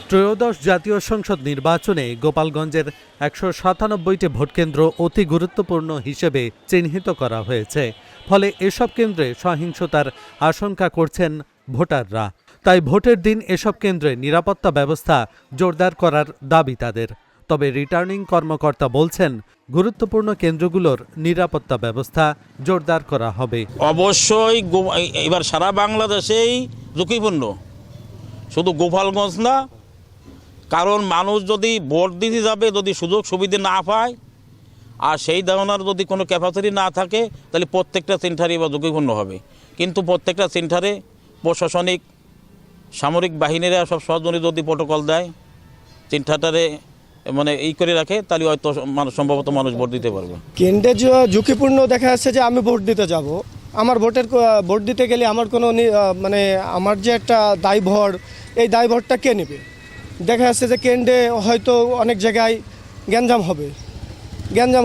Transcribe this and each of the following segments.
ত্রয়োদশ জাতীয় সংসদ নির্বাচনে গোপালগঞ্জের ১৯৭টি ভোটকেন্দ্র অতি গুরুত্বপূর্ণ হিসেবে চিহ্নিত করা হয়েছে। ফলে এসব কেন্দ্রে সহিংসতার আশঙ্কা করছেন ভোটাররা। তাই ভোটের দিন এসব কেন্দ্রে নিরাপত্তা ব্যবস্থা জোরদার করার দাবি তাদের। তবে রিটার্নিং কর্মকর্তা বলছেন, গুরুত্বপূর্ণ কেন্দ্রগুলোর নিরাপত্তা ব্যবস্থা জোরদার করা হবে। অবশ্যই এবার সারা বাংলাদেশেই ঝুঁকিপূর্ণ, শুধু গোপালগঞ্জ না। কারণ মানুষ যদি ভোট দিতে যাবে, যদি সুযোগ সুবিধা না পায় আর সেই ধরনের যদি কোনো ক্যাপাসিটি না থাকে, তাহলে প্রত্যেকটা সেন্টারই বা ঝুঁকিপূর্ণ হবে। কিন্তু প্রত্যেকটা সেন্টারে প্রশাসনিক সামরিক বাহিনীরা সব সহযোগী যদি প্রোটোকল দেয়, সেন্টারটারে মানে এই করে রাখে, তাহলে হয়তো সম্ভবত মানুষ ভোট দিতে পারবে। কেন্দ্রে যে ঝুঁকিপূর্ণ দেখা যাচ্ছে যে আমি ভোট দিতে যাব, আমার ভোট দিতে গেলে আমার কোনো মানে আমার যে একটা দায়ভার, এই দায়ভারটা কে নেবে? দেখা যাচ্ছে যে কেন্দ্রে হয়তো অনেক জায়গায় গ্যাঞ্জাম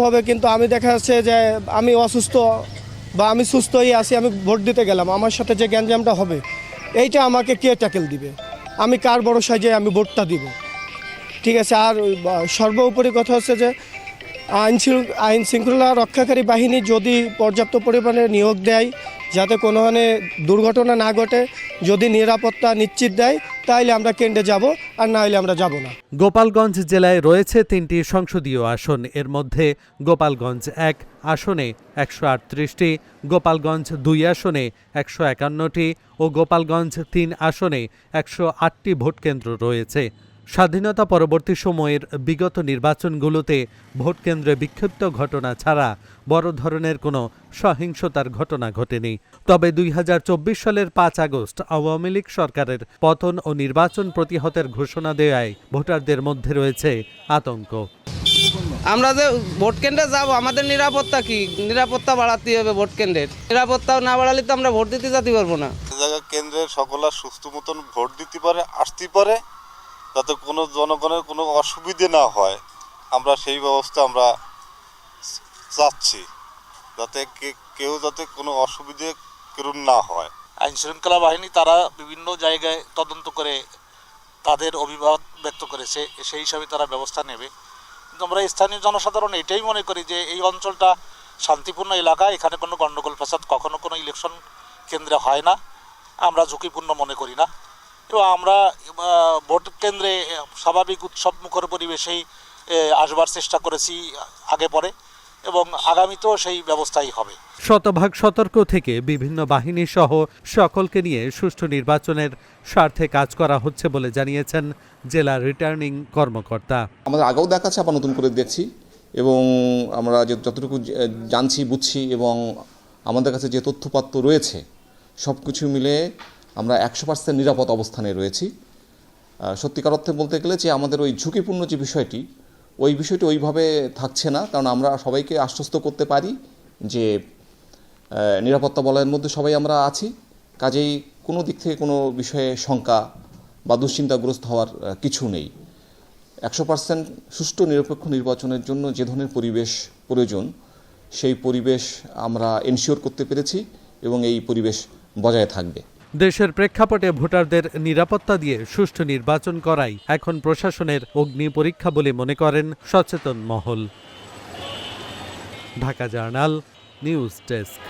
হবে, কিন্তু আমি দেখা যাচ্ছে যে আমি অসুস্থ বা আমি সুস্থই আছি, আমি ভোট দিতে গেলাম, আমার সাথে যে গ্যাঞ্জামটা হবে এইটা আমাকে কে ট্যাকেল দিবে? আমি কার ভরসায় যে আমি ভোটটা দিব? ঠিক আছে। আর সর্বোপরি কথা হচ্ছে যে আইন শৃঙ্খলা রক্ষাকারী বাহিনী যদি পর্যাপ্ত পরিমাণে নিয়োগ দেয়, যাতে কোনো দুর্ঘটনা না ঘটে, যদি নিরাপত্তা নিশ্চিত দেয়, তাহলে আমরা কেন্দ্রে যাব, আর না হলে আমরা যাব না। গোপালগঞ্জ জেলায় রয়েছে 3টি সংসদীয় আসন। এর মধ্যে গোপালগঞ্জ 1 আসনে 138টি, গোপালগঞ্জ 2 আসনে 151টি ও গোপালগঞ্জ 3 আসনে 108টি ভোটকেন্দ্র রয়েছে। স্বাধীনতা পরবর্তী সময়ের বিগত নির্বাচনগুলোতে ভোটকেন্দ্রে বিক্ষিপ্ত ঘটনা ছাড়া বড় ধরনের কোনো সহিংসতার ঘটনা ঘটেনি। তবে 2024 সালের 5 আগস্ট আওয়ামী লীগ সরকারের পতন ও নির্বাচন প্রতিহতের ঘোষণা দেওয়ায় ভোটারদের মধ্যে রয়েছে আতঙ্ক। আমরা যে ভোট কেন্দ্রে যাব, আমাদের নিরাপত্তা কি? নিরাপত্তা বাড়াতে হবে। ভোট কেন্দ্রের নিরাপত্তা না বাড়ালে তো আমরা ভোট দিতে যেতে পারবো না। কেন্দ্রের সকলে সুস্থ মতন ভোট দিতে পারে, আসতে পারে, যাতে কোনো জনগণের কোনো অসুবিধে না হয়, আমরা সেই ব্যবস্থা আমরা চাচ্ছি, যাতে কেউ যাতে কোনো অসুবিধে কেউ না হয়। আইন শৃঙ্খলা বাহিনী তারা বিভিন্ন জায়গায় তদন্ত করে তাদের অভিমত ব্যক্ত করেছে, সেই হিসাবে তারা ব্যবস্থা নেবে। কিন্তু আমরা স্থানীয় জনসাধারণ এটাই মনে করি যে এই অঞ্চলটা শান্তিপূর্ণ এলাকা, এখানে কোনো গণ্ডগোল ফাসাদ কখনো কোনো ইলেকশন কেন্দ্রে হয় না, আমরা ঝুঁকিপূর্ণ মনে করি না। এবং আমরা ভোট কেন্দ্রে স্বাভাবিক উৎসবমুখর পরিবেশেই আসবার চেষ্টা করেছি আগে পরে, এবং আগামীতেও সেই ব্যবস্থাই হবে। শতভাগ সতর্ক থেকে বিভিন্ন বাহিনী সহ সকলকে নিয়ে সুষ্ঠু নির্বাচনের স্বার্থে কাজ করা হচ্ছে বলে জানিয়েছেন জেলা রিটার্নিং কর্মকর্তা। আমাদের আগেও দেখাচ্ছে, আবার নতুন করে দেখছি, এবং আমরা যতটুকু জানছি বুঝছি এবং আমাদের কাছে যে তথ্যপাত্র রয়েছে সব কিছু মিলে আমরা 100% নিরাপদ অবস্থানে রয়েছি। সত্যিকার অর্থে বলতে গেলে যে আমাদের ওই ঝুঁকিপূর্ণ যে বিষয়টি, ওই বিষয়টি ওইভাবে থাকছে না, কারণ আমরা সবাইকে আশ্বস্ত করতে পারি যে নিরাপত্তা বলয়ের মধ্যে সবাই আমরা আছি। কাজেই কোনো দিক থেকে কোনো বিষয়ে শঙ্কা বা দুশ্চিন্তাগ্রস্ত হওয়ার কিছু নেই। 100% সুষ্ঠু নিরপেক্ষ নির্বাচনের জন্য যে ধরনের পরিবেশ প্রয়োজন, সেই পরিবেশ আমরা এনশিওর করতে পেরেছি এবং এই পরিবেশ বজায় থাকবে। দেশের প্রেক্ষাপটে ভোটারদের নিরাপত্তা দিয়ে সুষ্ঠু নির্বাচন করাই এখন প্রশাসনের অগ্নি পরীক্ষা বলে মনে করেন সচেতন মহল। Dhaka journal, news desk.